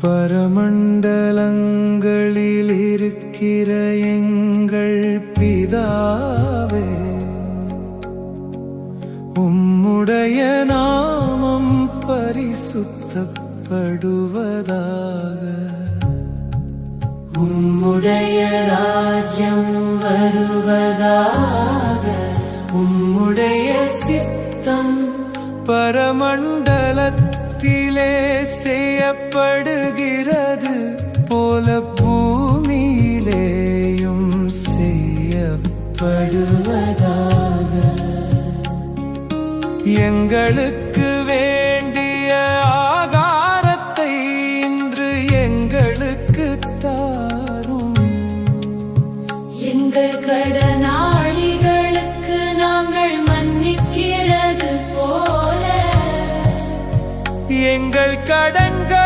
பரமண்டலங்களில் இருக்கிற எங்கள் பிதாவே, உம்முடைய நாமம் பரிசுத்தப்படுவதாக. உம்முடைய ராஜ்யம் வருவதாக. உம்முடைய சித்தம் பரமண்டலத்திலே செய்யப்படுகிறது போல பூமியிலேயும் செய்யப்படுவதாக. எங்களுக்கு வேண்டிய ஆகாரத்தை இன்று எங்களுக்கு தாரும். எங்கள் கடனாளிகளுக்கு நாங்கள் மன்னிக்கிறது போல எங்கள் கடன்கள்